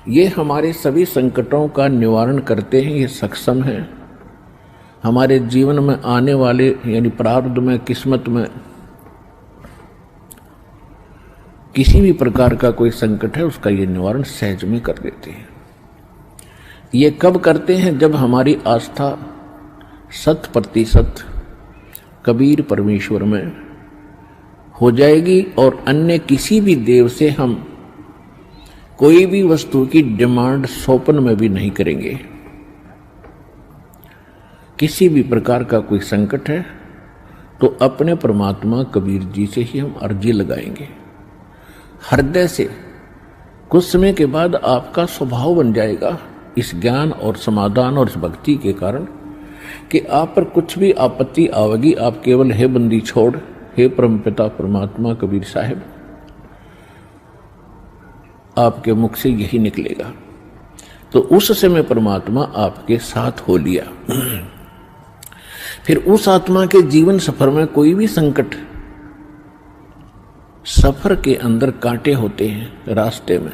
ये हमारे सभी संकटों का निवारण करते हैं, ये सक्षम है। हमारे जीवन में आने वाले यानी प्रारब्ध में, किस्मत में किसी भी प्रकार का कोई संकट है उसका ये निवारण सहज में कर देते हैं। ये कब करते हैं? जब हमारी आस्था 100% कबीर परमेश्वर में हो जाएगी और अन्य किसी भी देव से हम कोई भी वस्तु की डिमांड स्वप्न में भी नहीं करेंगे। किसी भी प्रकार का कोई संकट है तो अपने परमात्मा कबीर जी से ही हम अर्जी लगाएंगे हृदय से। कुछ समय के बाद आपका स्वभाव बन जाएगा इस ज्ञान और समाधान और इस भक्ति के कारण कि आप पर कुछ भी आपत्ति आवेगी, आप केवल हे बंदी छोड़, हे परमपिता परमात्मा कबीर साहिब, आपके मुख से यही निकलेगा। तो उस समय परमात्मा आपके साथ हो लिया। फिर उस आत्मा के जीवन सफर में कोई भी संकट, सफर के अंदर कांटे होते हैं रास्ते में,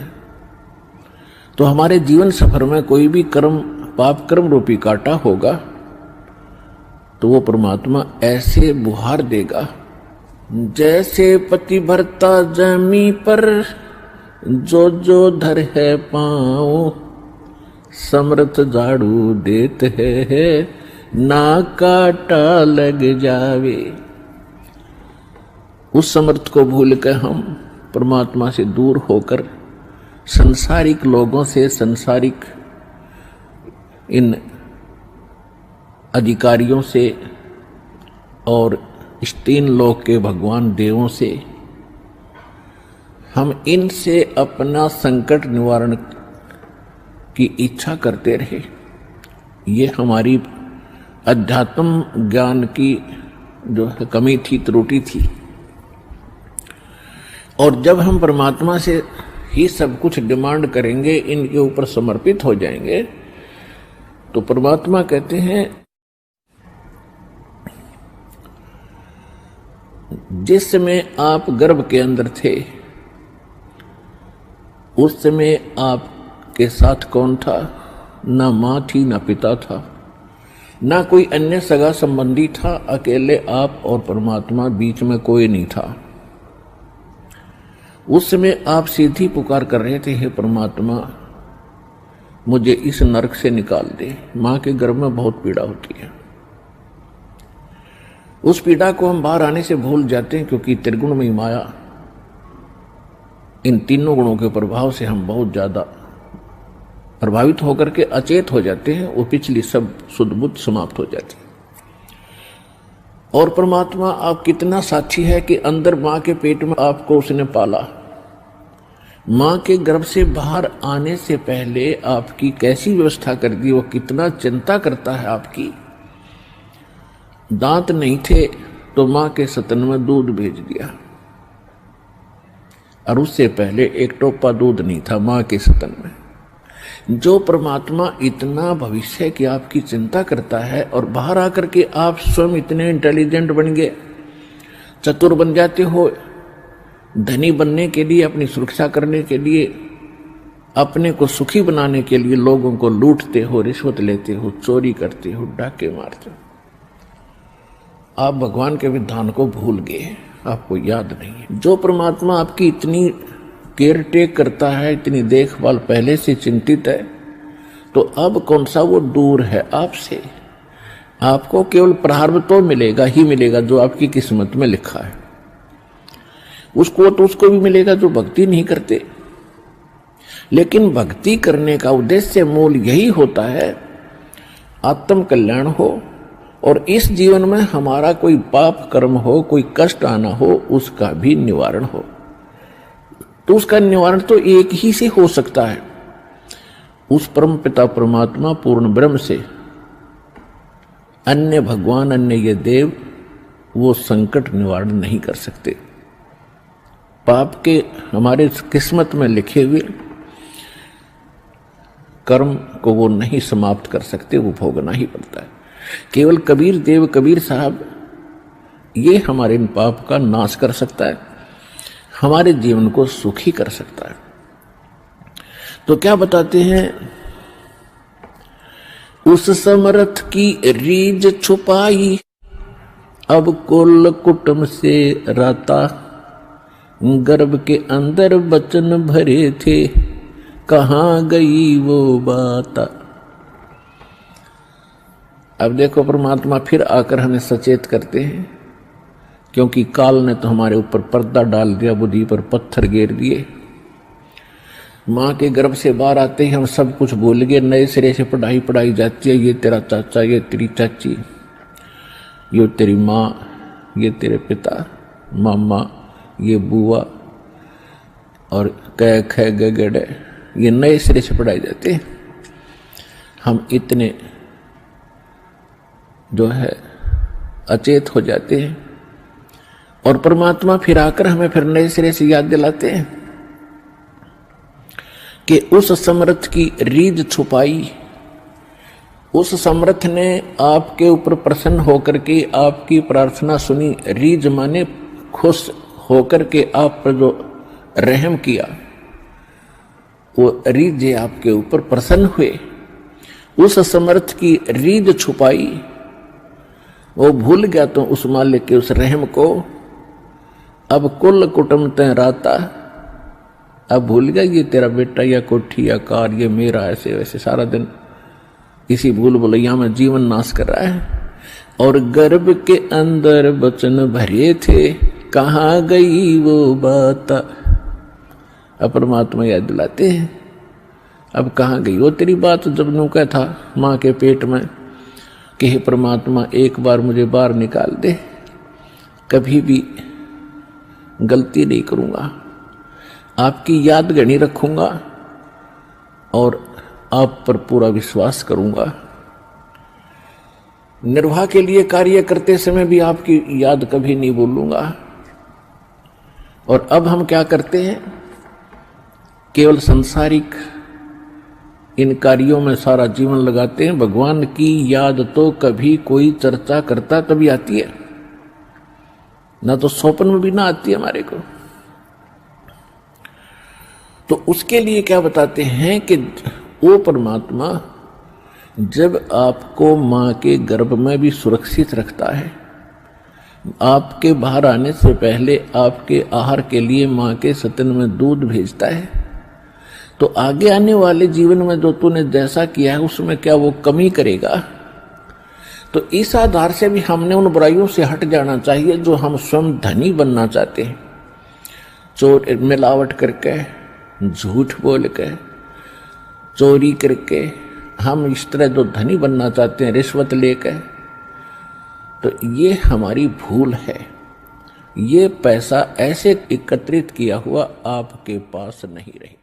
तो हमारे जीवन सफर में कोई भी कर्म, पाप कर्म रूपी कांटा होगा तो वो परमात्मा ऐसे बुहार देगा जैसे पति भरता जमी पर जो जो धर है पाँव, समर्थ झाड़ू देत है ना काटा लग जावे। उस समर्थ को भूल कर हम परमात्मा से दूर होकर संसारिक लोगों से, संसारिक इन अधिकारियों से और इस 3 लोक के भगवान देवों से हम इनसे अपना संकट निवारण की इच्छा करते रहे। ये हमारी अध्यात्म ज्ञान की जो है कमी थी, त्रुटि थी। और जब हम परमात्मा से ही सब कुछ डिमांड करेंगे, इनके ऊपर समर्पित हो जाएंगे, तो परमात्मा कहते हैं जिस समय आप गर्भ के अंदर थे उस समय आपके साथ कौन था? ना मां थी, ना पिता था, ना कोई अन्य सगा संबंधी था। अकेले आप और परमात्मा, बीच में कोई नहीं था। उस समय आप सीधी पुकार कर रहे थे, हे परमात्मा मुझे इस नरक से निकाल दे। मां के गर्भ में बहुत पीड़ा होती है। उस पीड़ा को हम बाहर आने से भूल जाते हैं क्योंकि त्रिगुणमयी माया, इन तीनों गुणों के प्रभाव से हम बहुत ज्यादा प्रभावित होकर के अचेत हो जाते हैं। वो पिछली सब शुद्ध बुद्ध समाप्त हो जाती है। और परमात्मा आप कितना साक्षी है कि अंदर मां के पेट में आपको उसने पाला। मां के गर्भ से बाहर आने से पहले आपकी कैसी व्यवस्था कर दी, वो कितना चिंता करता है आपकी। दांत नहीं थे तो मां के स्तन में दूध भेज दिया, और उससे पहले एक टोपा दूध नहीं था मां के स्तन में। जो परमात्मा इतना भविष्य की आपकी चिंता करता है और बाहर आकर के आप स्वयं इतने इंटेलिजेंट बन गए, चतुर बन जाते हो, धनी बनने के लिए, अपनी सुरक्षा करने के लिए, अपने को सुखी बनाने के लिए लोगों को लूटते हो, रिश्वत लेते हो, चोरी करते हो, डाके मारते हो। आप भगवान के विधान को भूल गए, आपको याद नहीं है। जो परमात्मा आपकी इतनी केयर टेक करता है, इतनी देखभाल पहले से चिंतित है, तो अब कौन सा वो दूर है आपसे। आपको केवल प्रारब्ध तो मिलेगा ही मिलेगा जो आपकी किस्मत में लिखा है। उसको तो उसको भी मिलेगा जो भक्ति नहीं करते। लेकिन भक्ति करने का उद्देश्य मूल यही होता है आत्म कल्याण हो, और इस जीवन में हमारा कोई पाप कर्म हो, कोई कष्ट आना हो, उसका भी निवारण हो। तो उसका निवारण तो एक ही से हो सकता है, उस परम पिता परमात्मा पूर्ण ब्रह्म से। अन्य भगवान, अन्य ये देव वो संकट निवारण नहीं कर सकते। पाप के हमारे किस्मत में लिखे हुए कर्म को वो नहीं समाप्त कर सकते, वो भोगना ही पड़ता है। केवल कबीर देव, कबीर साहब, ये हमारे इन पाप का नाश कर सकता है, हमारे जीवन को सुखी कर सकता है। तो क्या बताते हैं, उस समर्थ की रीझ छुपाई, अब कुल कुटुंब से राता, गर्भ के अंदर बचन भरे थे, कहाँ गई वो बात। अब देखो परमात्मा फिर आकर हमें सचेत करते हैं, क्योंकि काल ने तो हमारे ऊपर पर्दा डाल दिया, बुद्धि पर पत्थर गेर दिए। माँ के गर्भ से बाहर आते ही हम सब कुछ भूल गए, नए सिरे से पढ़ाई पढ़ाई जाती है। ये तेरा चाचा, ये तेरी चाची, ये तेरी माँ, ये तेरे पिता, मामा, ये बुआ और कै ख गगड़े, ये नए सिरे से पढ़ाई जाते हैं। हम इतने जो है अचेत हो जाते हैं और परमात्मा फिर आकर हमें फिर नए सिरे से याद दिलाते हैं कि उस समर्थ की रीझ छुपाई। उस समर्थ ने आपके ऊपर प्रसन्न होकर के आपकी प्रार्थना सुनी। रीझ माने खुश होकर के आप पर जो रहम किया, वो रीझ आपके ऊपर प्रसन्न हुए। उस समर्थ की रीझ छुपाई, वो भूल गया तो उस मालिक के उस रहम को। अब कुल कुटुंब तय राता, अब भूल गया ये तेरा बेटा या कोठी या कार, ये मेरा, ऐसे वैसे सारा दिन इसी भूल भुलैया में जीवन नाश कर रहा है। और गर्भ के अंदर बचन भरे थे, कहाँ गई वो बात। अब परमात्मा याद दिलाते हैं, अब कहाँ गई वो तेरी बात जब नूका था माँ के पेट में कि हे परमात्मा एक बार मुझे बाहर निकाल दे, कभी भी गलती नहीं करूँगा, आपकी याद गणी रखूँगा और आप पर पूरा विश्वास करूँगा। निर्वाह के लिए कार्य करते समय भी आपकी याद कभी नहीं भूलूंगा। और अब हम क्या करते हैं, केवल सांसारिक इन कार्यों में सारा जीवन लगाते हैं। भगवान की याद तो कभी कोई चर्चा करता तभी आती है, ना तो स्वप्न में भी ना आती है हमारे को। तो उसके लिए क्या बताते हैं कि वो परमात्मा जब आपको माँ के गर्भ में भी सुरक्षित रखता है, आपके बाहर आने से पहले आपके आहार के लिए माँ के स्तन में दूध भेजता है, तो आगे आने वाले जीवन में जो तूने जैसा किया है उसमें क्या वो कमी करेगा। तो इस आधार से भी हमने उन बुराइयों से हट जाना चाहिए जो हम स्वयं धनी बनना चाहते हैं। चोर मिलावट करके, झूठ बोल के, चोरी करके हम इस तरह जो धनी बनना चाहते हैं, रिश्वत लेकर, तो ये हमारी भूल है। ये पैसा ऐसे एकत्रित किया हुआ आपके पास नहीं रहे।